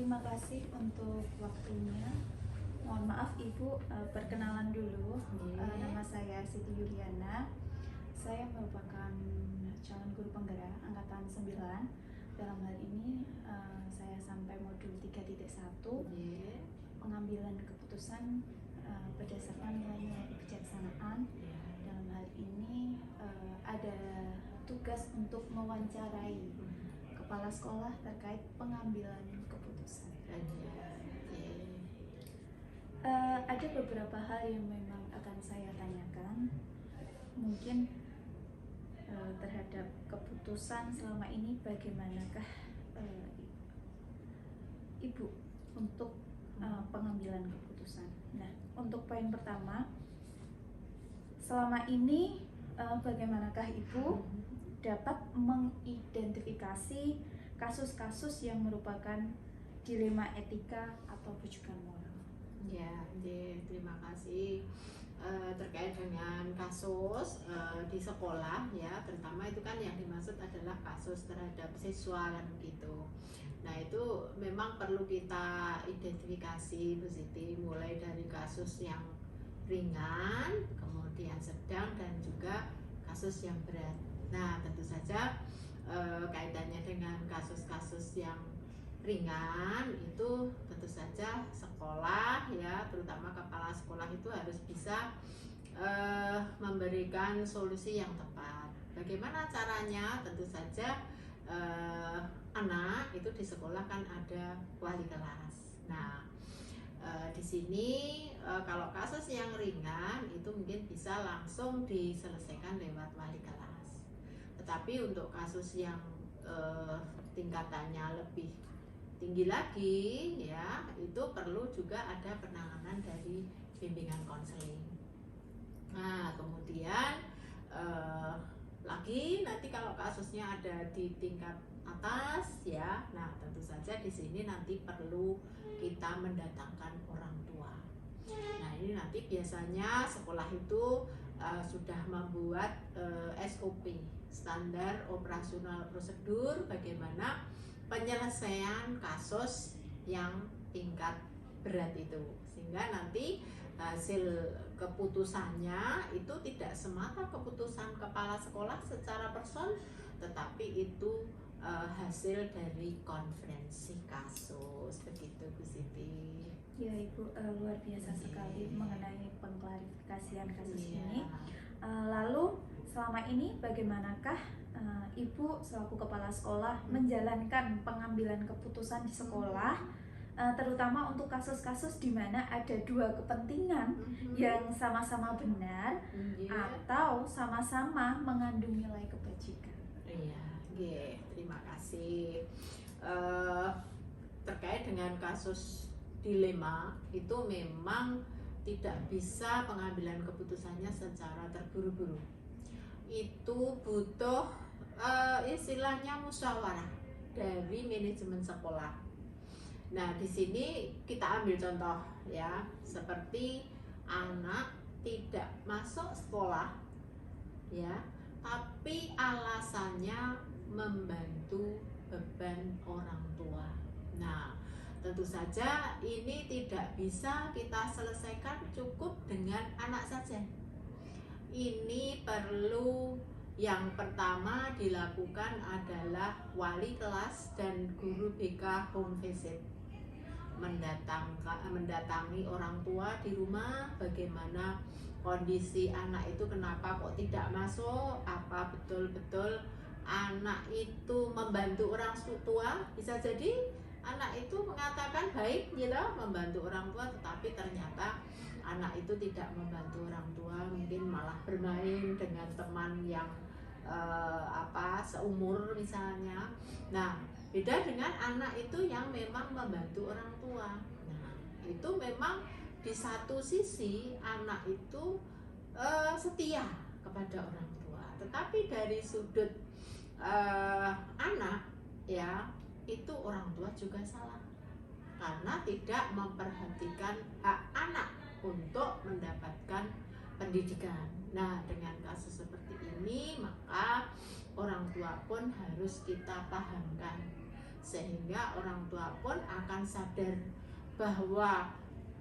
terima kasih untuk waktunya. Mohon maaf Ibu, perkenalan dulu. Nama saya Siti Yuliana. Saya merupakan calon guru penggerak angkatan 9. Dalam hal ini saya sampai modul 3.1. Pengambilan keputusan berdasarkan nilai-nilai kebijaksanaan. Dalam hal ini ada tugas untuk mewawancarai kepala sekolah terkait pengambilan keputusan. Ada beberapa hal yang memang akan saya tanyakan, mungkin terhadap keputusan selama ini bagaimanakah Ibu untuk pengambilan keputusan. Nah, untuk poin pertama, selama ini bagaimanakah Ibu dapat mengidentifikasi kasus-kasus yang merupakan dilema etika atau rujukan moral? Terima kasih. Terkait dengan kasus di sekolah ya, terutama itu kan yang dimaksud adalah kasus terhadap siswa kan gitu. Nah itu memang perlu kita identifikasi Bu Siti, mulai dari kasus yang ringan, kemudian sedang, dan juga kasus yang berat. Nah tentu saja kaitannya dengan kasus-kasus yang ringan itu tentu saja sekolah ya, terutama kepala sekolah itu harus bisa memberikan solusi yang tepat. Bagaimana caranya? Tentu saja anak itu di sekolah kan ada wali kelas. Nah di sini kalau kasus yang ringan itu mungkin bisa langsung diselesaikan lewat wali kelas. Tetapi untuk kasus yang tingkatannya lebih tinggi lagi ya, itu perlu juga ada penanganan dari bimbingan konseling. Nah kemudian lagi nanti kalau kasusnya ada di tingkat atas ya, nah tentu saja di sini nanti perlu kita mendatangkan orang tua. Nah ini nanti biasanya sekolah itu sudah membuat SOP, standar operasional prosedur, bagaimana penyelesaian kasus yang tingkat berat itu, sehingga nanti hasil keputusannya itu tidak semata keputusan kepala sekolah secara person, tetapi itu hasil dari konferensi kasus, begitu Bu Siti. Ya Ibu, luar biasa sekali mengenai pengklarifikasian kasus ini. Lalu selama ini bagaimanakah Ibu selaku kepala sekolah menjalankan pengambilan keputusan di sekolah, terutama untuk kasus-kasus di mana ada dua kepentingan yang sama-sama benar atau sama-sama mengandung nilai kebajikan? Terima kasih. Terkait dengan kasus dilema itu memang tidak bisa pengambilan keputusannya secara terburu-buru. Itu butuh istilahnya musyawarah dari manajemen sekolah. Nah di sini kita ambil contoh ya, seperti anak tidak masuk sekolah ya, tapi alasannya membantu beban orang tua. Nah tentu saja ini tidak bisa kita selesaikan cukup dengan anak saja. Ini perlu, yang pertama dilakukan adalah wali kelas dan guru BK home visit, mendatangi orang tua di rumah, bagaimana kondisi anak itu, kenapa kok tidak masuk, apa betul-betul anak itu membantu orang tua. Bisa jadi anak itu mengatakan baik gitu, membantu orang tua, tetapi ternyata anak itu tidak membantu orang tua, mungkin malah bermain dengan teman yang seumur misalnya. Nah beda dengan anak itu yang memang membantu orang tua. Nah itu memang di satu sisi anak itu setia kepada orang tua, tetapi dari sudut anak ya, itu orang tua juga salah karena tidak memperhatikan hak anak untuk mendapatkan pendidikan. Nah dengan kasus seperti ini maka orang tua pun harus kita pahamkan sehingga orang tua pun akan sadar bahwa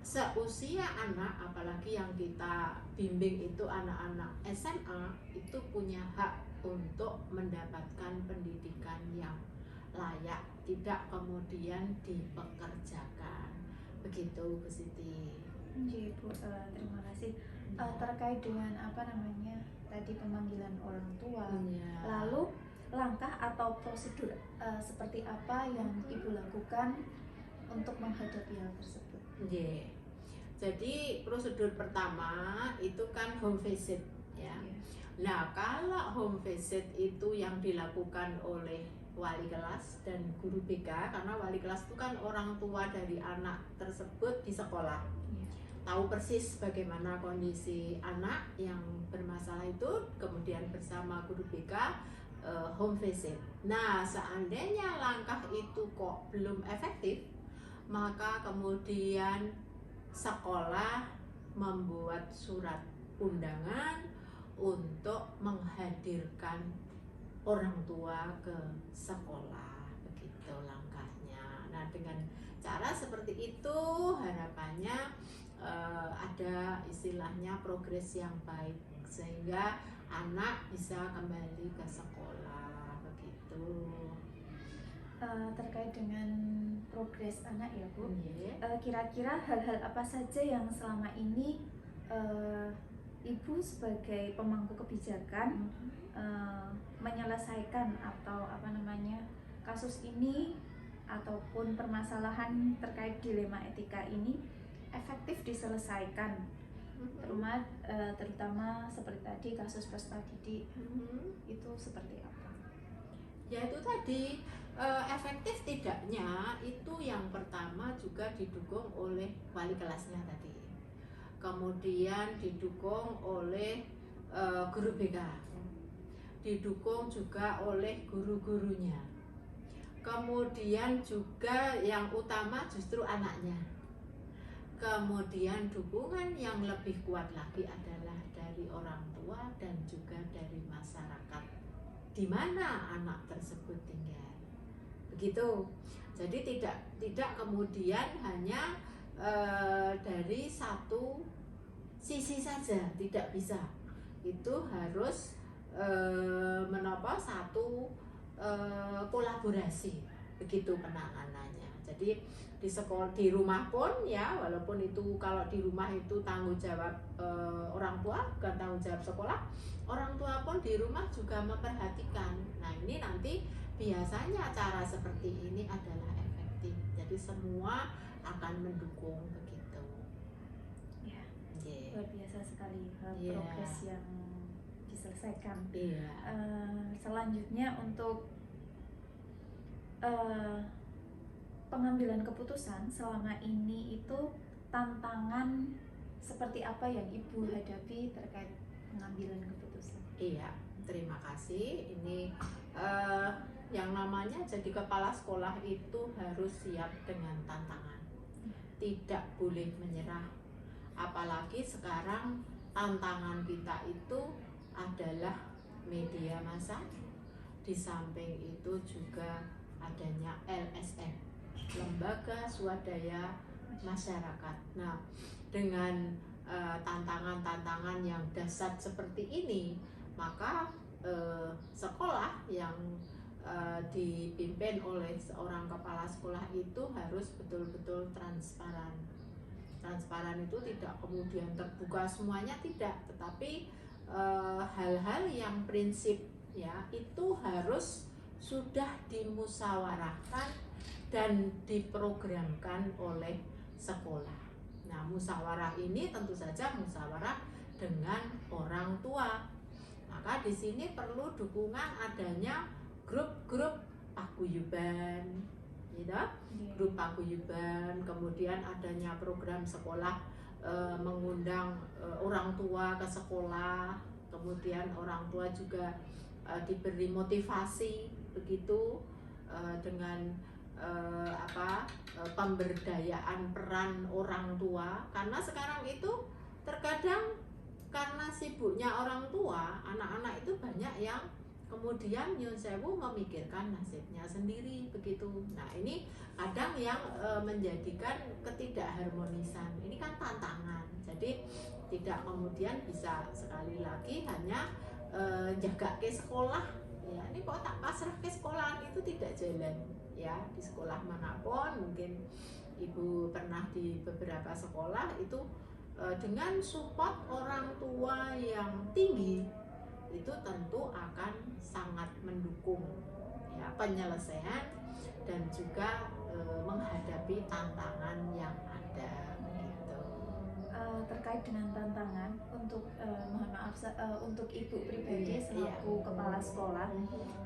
seusia anak, apalagi yang kita bimbing itu anak-anak SMA, itu punya hak untuk mendapatkan pendidikan yang layak, tidak kemudian dipekerjakan. Begitu Bu Siti. Iya Bu, terima kasih. Terkait dengan tadi pemanggilan orang tua, Ya. lalu langkah atau prosedur seperti apa yang Ibu lakukan untuk menghadapi hal tersebut? Yeah. Jadi prosedur pertama itu kan home visit ya. Nah, kalau home visit itu yang dilakukan oleh wali kelas dan guru BK, karena wali kelas itu kan orang tua dari anak tersebut di sekolah. Tahu persis bagaimana kondisi anak yang bermasalah itu, kemudian bersama guru BK home visit. Nah, seandainya langkah itu kok belum efektif, maka kemudian sekolah membuat surat undangan untuk menghadirkan orang tua ke sekolah. Begitu langkahnya. Nah, dengan cara seperti itu harapannya ada istilahnya progres yang baik, sehingga anak bisa kembali ke sekolah. Begitu. Terkait dengan progres anak ya Bu, Yeah. Kira-kira hal-hal apa saja yang selama ini Ibu sebagai pemangku kebijakan menyelesaikan atau kasus ini ataupun permasalahan terkait dilema etika ini efektif diselesaikan, terutama seperti tadi kasus peserta didik itu seperti apa? Ya itu tadi, efektif tidaknya itu yang pertama juga didukung oleh wali kelasnya tadi, kemudian didukung oleh guru BK, didukung juga oleh guru-gurunya, kemudian juga yang utama justru anaknya, kemudian dukungan yang lebih kuat lagi adalah dari orang tua dan juga dari masyarakat di mana anak tersebut tinggal. Begitu. Jadi tidak kemudian hanya dari satu sisi saja, tidak bisa. Itu harus satu kolaborasi. Begitu penanganannya. Jadi di sekolah, di rumah pun ya, walaupun itu kalau di rumah itu tanggung jawab orang tua, bukan tanggung jawab sekolah, orang tua pun di rumah juga memperhatikan. Nah, ini nanti biasanya cara seperti ini adalah efektif. Jadi semua akan mendukung begitu. Ya, Yeah. luar biasa sekali Yeah. progres yang diselesaikan. Yeah. Selanjutnya untuk pengambilan keputusan selama ini itu tantangan seperti apa yang Ibu hadapi terkait pengambilan keputusan? Iya, terima kasih. Ini yang namanya jadi kepala sekolah itu harus siap dengan tantangan, tidak boleh menyerah. Apalagi sekarang tantangan kita itu adalah media massa, di samping itu juga adanya LSM, Lembaga Swadaya Masyarakat. Nah, dengan tantangan-tantangan yang dahsyat seperti ini, maka sekolah yang dipimpin oleh seorang kepala sekolah itu harus betul-betul transparan. Transparan itu tidak kemudian terbuka semuanya, tidak, tetapi hal-hal yang prinsip ya itu harus sudah dimusyawarahkan dan diprogramkan oleh sekolah. Nah, musyawarah ini tentu saja musyawarah dengan orang tua. Maka di sini perlu dukungan adanya grup-grup paguyuban, gitu? Grup paguyuban, kemudian adanya program sekolah mengundang orang tua ke sekolah, kemudian orang tua juga diberi motivasi begitu dengan pemberdayaan peran orang tua, karena sekarang itu terkadang karena sibuknya orang tua, anak-anak itu banyak yang kemudian nyun sewu memikirkan nasibnya sendiri begitu. Nah ini kadang yang menjadikan ketidakharmonisan, ini kan tantangan. Jadi tidak kemudian bisa sekali lagi hanya jaga ke sekolah, ya ini kok tak pasrah ke sekolah, itu tidak jalan ya. Di sekolah manapun, mungkin ibu pernah di beberapa sekolah itu dengan support orang tua yang tinggi, itu tentu akan sangat mendukung ya penyelesaian dan juga menghadapi tantangan yang ada begitu. Terkait dengan tantangan untuk mohon maaf untuk ibu pribadi selaku kepala sekolah,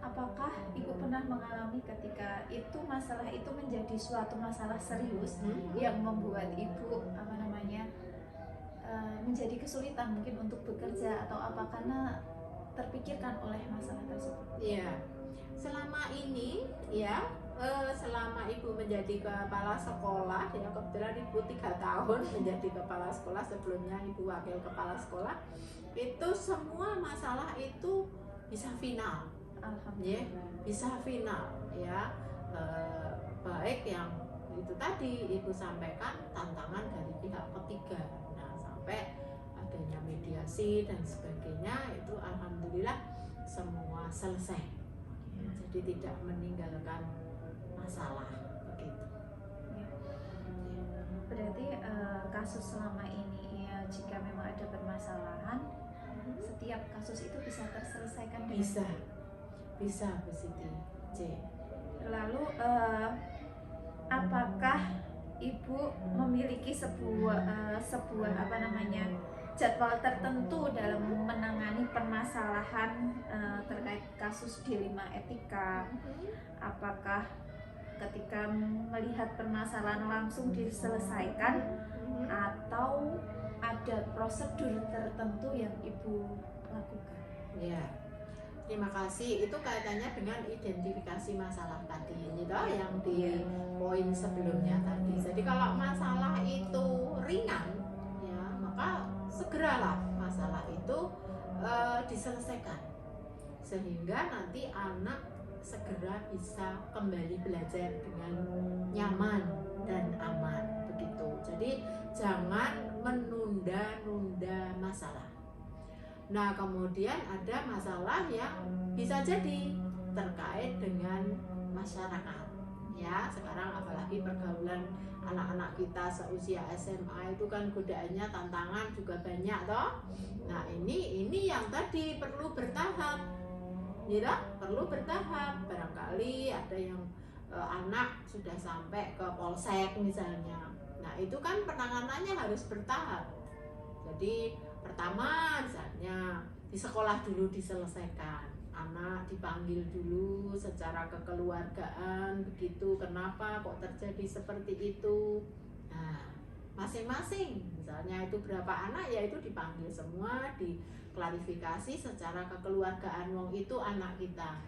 apakah ibu pernah mengalami ketika itu masalah itu menjadi suatu masalah serius yang membuat ibu menjadi kesulitan mungkin untuk bekerja atau apa karena terpikirkan oleh masalah tersebut? Iya, selama ini ya selama ibu menjadi kepala sekolah ya, kebetulan ibu 3 tahun menjadi kepala sekolah, sebelumnya ibu wakil kepala sekolah, itu semua masalah itu bisa final, ya, bisa final ya. Baik yang itu tadi ibu sampaikan, tantangan dari pihak ketiga, nah sampai adanya mediasi dan sebagainya, itu alhamdulillah semua selesai ya, jadi tidak meninggalkan masalah begitu. Berarti kasus selama ini ya, jika memang ada permasalahan, setiap kasus itu bisa terselesaikan dengan bisa Bu Siti. Lalu apakah ibu memiliki sebuah jadwal tertentu dalam menangani permasalahan terkait kasus dilema etika? Apakah ketika melihat permasalahan langsung diselesaikan atau ada prosedur tertentu yang ibu lakukan? Ya, terima kasih. Itu kaitannya dengan identifikasi masalah tadi, gitu, yang di poin sebelumnya tadi. Jadi kalau masalah itu ringan, ya maka segeralah masalah itu diselesaikan, sehingga nanti anak segera bisa kembali belajar dengan nyaman dan aman begitu. Jadi jangan menunda-nunda masalah. Nah kemudian ada masalah yang bisa jadi terkait dengan masyarakat ya. Sekarang apalagi pergaulan anak-anak kita seusia SMA itu kan godaannya, tantangan juga banyak toh. Nah ini yang tadi perlu bertahap, ya perlu bertahap. Barangkali ada yang anak sudah sampai ke polsek misalnya, nah itu kan penanganannya harus bertahap. Jadi pertama misalnya di sekolah dulu diselesaikan, anak dipanggil dulu secara kekeluargaan begitu, kenapa kok terjadi seperti itu. Nah masing-masing misalnya itu berapa anak, ya itu dipanggil semua, diklarifikasi secara kekeluargaan, wong itu anak kita.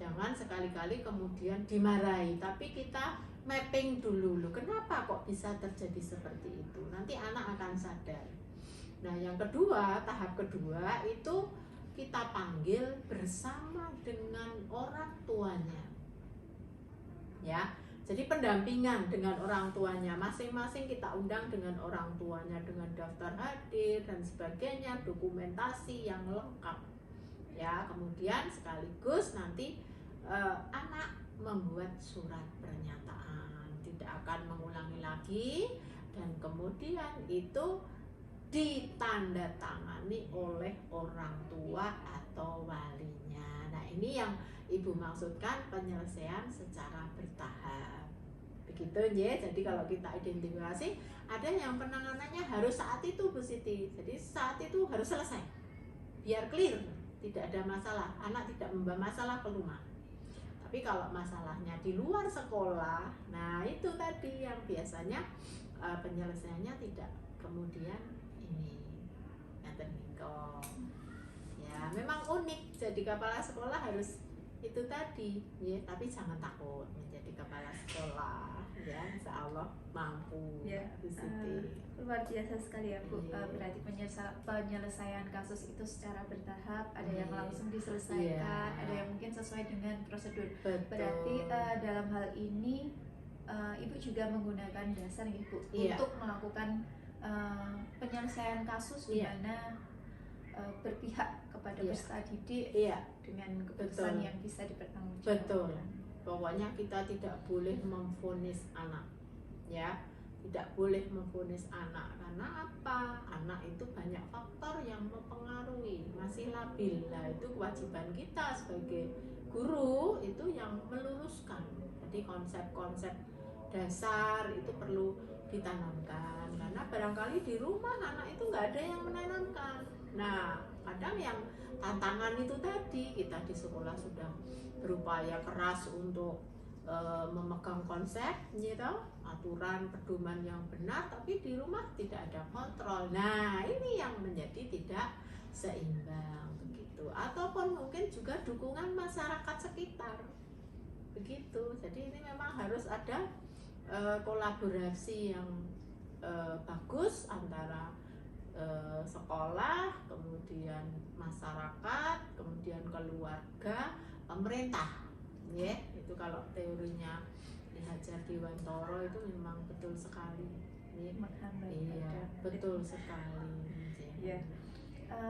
Jangan sekali-kali kemudian dimarahi, tapi kita mapping dulu, loh kenapa kok bisa terjadi seperti itu, nanti anak akan sadar. Nah yang kedua, tahap kedua itu kita panggil bersama dengan orang tuanya ya. Jadi pendampingan dengan orang tuanya, masing-masing kita undang dengan orang tuanya, dengan daftar hadir dan sebagainya, dokumentasi yang lengkap ya. Kemudian sekaligus nanti anak membuat surat pernyataan tidak akan mengulangi lagi, dan kemudian itu ditandatangani oleh orang tua atau walinya. Nah ini yang ibu maksudkan penyelesaian secara bertahap begitu ya. Jadi kalau kita identifikasi, ada yang penanganannya harus saat itu Bu Siti, jadi saat itu harus selesai biar clear, tidak ada masalah, anak tidak membawa masalah ke rumah. Tapi kalau masalahnya di luar sekolah, nah itu tadi yang biasanya penyelesaiannya tidak kemudian ini ya. Memang unik jadi kepala sekolah harus itu tadi ya, tapi jangan takut menjadi kepala sekolah. ya insya Allah mampu Ya, Bu Siti. luar biasa sekali ya Bu. Iya. Berarti penyelesaian kasus itu secara bertahap, ada yang Iya. langsung diselesaikan, Iya. ada yang mungkin sesuai dengan prosedur. Betul. Berarti dalam hal ini Ibu juga menggunakan dasar ya Bu Iya. untuk melakukan penyelesaian kasus di Iya. mana berpihak kepada Iya. peserta didik Iya, dengan keputusan Betul. yang bisa dipertanggungjawabkan. betul. Pokoknya kita tidak boleh memvonis anak, ya, tidak boleh memvonis anak. Karena apa? Anak itu banyak faktor yang mempengaruhi, masih labil. Nah, itu kewajiban kita sebagai guru itu yang meluruskan. Jadi konsep-konsep dasar itu perlu ditanamkan. Karena barangkali di rumah anak itu nggak ada yang menanamkan. Nah, kadang yang tantangan itu tadi, kita di sekolah sudah berupaya keras untuk memegang konsep, gitu, aturan pedoman yang benar, tapi di rumah tidak ada kontrol. Nah, ini yang menjadi tidak seimbang begitu. Ataupun mungkin juga dukungan masyarakat sekitar, begitu. Jadi ini memang harus ada kolaborasi yang bagus antara sekolah, kemudian masyarakat, kemudian keluarga, pemerintah, ya. Itu kalau teorinya Ki Hajar Dewantara itu memang betul sekali, ya. Iya, betul sekali. Ya.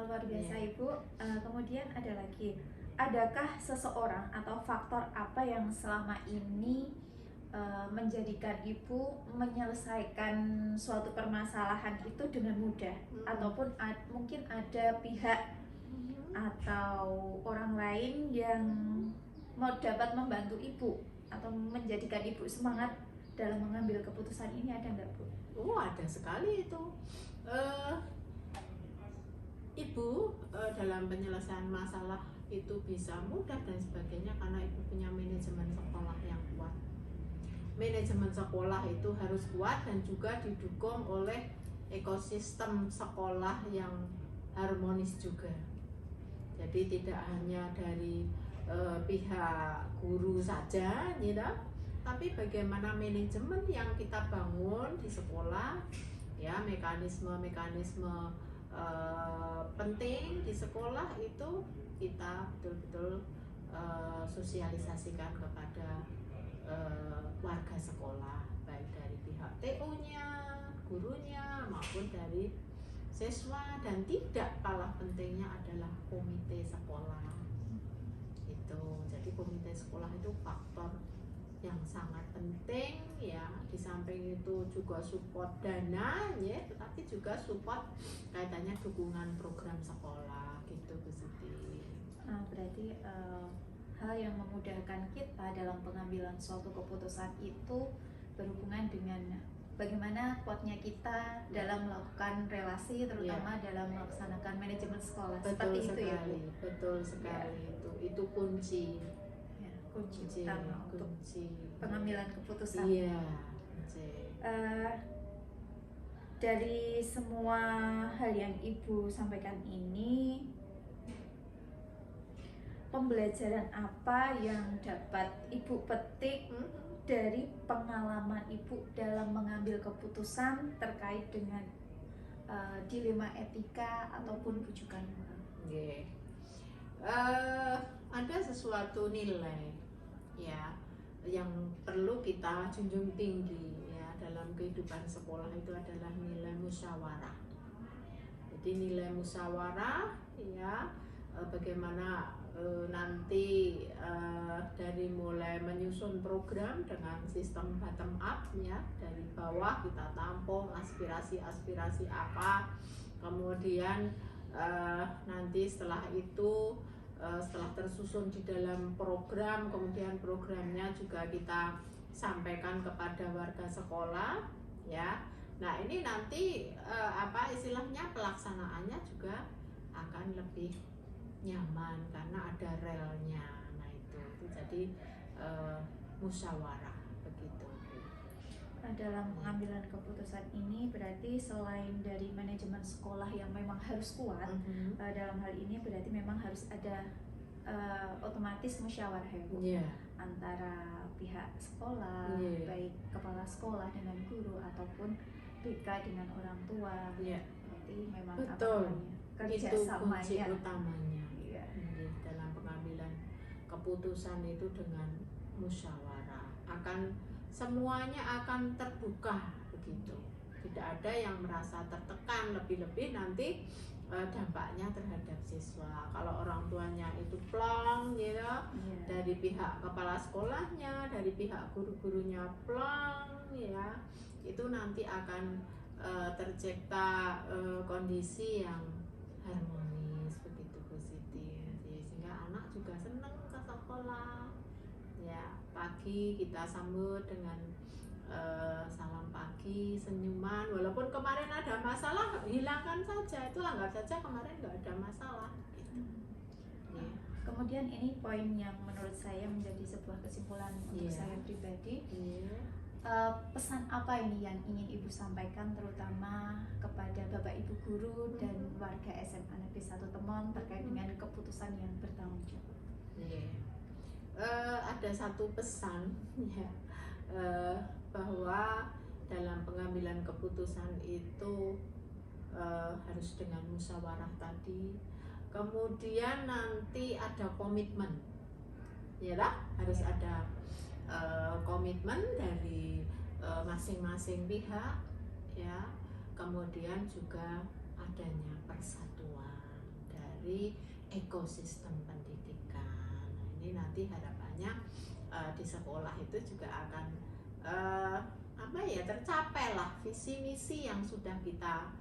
Luar biasa Iya. Ibu. Kemudian ada lagi, adakah seseorang atau faktor apa yang selama ini menjadikan Ibu menyelesaikan suatu permasalahan itu dengan mudah, ataupun mungkin ada pihak atau orang lain yang mau dapat membantu Ibu atau menjadikan Ibu semangat dalam mengambil keputusan ini, ada nggak Bu? Oh, ada sekali itu. Ibu dalam penyelesaian masalah itu bisa mudah dan sebagainya karena Ibu punya manajemen sekolah yang kuat. Manajemen sekolah itu harus kuat dan juga didukung oleh ekosistem sekolah yang harmonis juga. Jadi tidak hanya dari pihak guru saja, gitu, tapi bagaimana manajemen yang kita bangun di sekolah, ya, mekanisme-mekanisme penting di sekolah itu kita betul-betul sosialisasikan kepada warga sekolah, baik dari pihak TU-nya, gurunya, maupun dari siswa, dan tidak kalah pentingnya adalah komite sekolah. Itu, jadi komite sekolah itu faktor yang sangat penting, ya. Di samping itu juga support dana, ya, tetapi juga support kaitannya dukungan program sekolah, gitu Bu Siti. Berarti hal yang memudahkan kita dalam pengambilan suatu keputusan itu berhubungan dengan bagaimana kuatnya kita dalam melakukan relasi, terutama dalam melaksanakan manajemen sekolah. Betul Seperti sekali, itu ya Bu? betul sekali. Itu kunci. Ya, kunci utama untuk kunci pengambilan keputusan. Iya, kunci. Dari semua hal yang Ibu sampaikan ini, pembelajaran apa yang dapat Ibu petik dari pengalaman Ibu dalam mengambil keputusan terkait dengan dilema etika ataupun bujukan moral? Yeah. Ada sesuatu nilai, ya, yang perlu kita junjung tinggi, ya, dalam kehidupan sekolah. Itu adalah nilai musyawarah. Jadi nilai musyawarah, ya, bagaimana nanti dari mulai menyusun program dengan sistem bottom up, ya, dari bawah kita tampung aspirasi apa, kemudian nanti setelah itu setelah tersusun di dalam program, kemudian programnya juga kita sampaikan kepada warga sekolah, ya. Nah, ini nanti istilahnya pelaksanaannya juga akan lebih nyaman karena ada relnya. Nah, itu jadi musyawarah, begitu. Dalam pengambilan keputusan ini berarti selain dari manajemen sekolah yang memang harus kuat, dalam hal ini berarti memang harus ada otomatis musyawarah ya Bu, Iya. antara pihak sekolah, Iya. baik kepala sekolah dengan guru ataupun BK dengan orang tua. Iya. Berarti memang Betul. kerja Itu sama kunci ya. utamanya. Iya. Iya, dalam pengambilan keputusan itu dengan musyawarah semuanya akan terbuka begitu. Tidak ada yang merasa tertekan, lebih-lebih nanti dampaknya terhadap siswa. Kalau orang tuanya itu plong ya, Iya. dari pihak kepala sekolahnya, dari pihak guru-gurunya plong ya, itu nanti akan tercipta kondisi yang harmonis begitu, positif ya, sehingga anak juga senang ke sekolah ya. Pagi kita sambut dengan salam pagi, senyuman, walaupun kemarin ada masalah hilangkan saja, itu anggap saja kemarin nggak ada masalah gitu. Ya. Kemudian ini poin yang menurut saya menjadi sebuah kesimpulan untuk Iya. saya pribadi. Iya. Pesan apa ini yang ingin Ibu sampaikan terutama kepada Bapak Ibu guru dan warga SMA Negeri 1 Temon terkait dengan keputusan yang bertanggung jawab? Iya. Ada satu pesan ya, bahwa dalam pengambilan keputusan itu harus dengan musyawarah tadi, kemudian nanti ada komitmen, ya lah, harus ada komitmen dari masing-masing pihak ya, kemudian juga adanya persatuan dari ekosistem pendidikan. Nah, ini nanti harapannya di sekolah itu juga akan tercapai lah visi misi yang sudah kita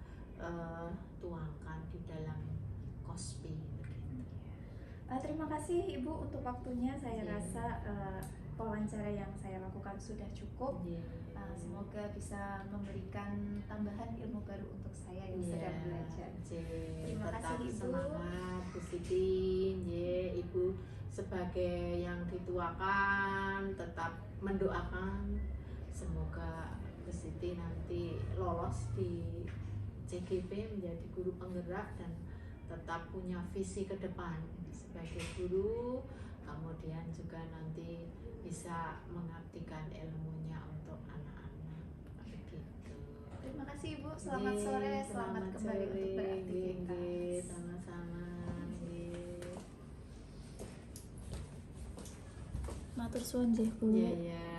tuangkan di dalam KOSPI begitu. Terima kasih Ibu untuk waktunya. Saya Iya. rasa wawancara yang saya lakukan sudah cukup. Semoga bisa memberikan tambahan ilmu baru untuk saya yang sedang belajar. Terima Tetap kasih, Ibu. semangat Bu Siti, Ibu sebagai yang dituakan tetap mendoakan semoga Bu Siti nanti lolos di CGP menjadi guru penggerak dan tetap punya visi ke depan sebagai guru, kemudian juga nanti bisa mengabdikan ilmunya untuk anak-anak begitu. Terima kasih Ibu. Selamat sore. Selamat kembali untuk beraktivitas. Sama-sama. Matur suwun nggih Bu. Iya.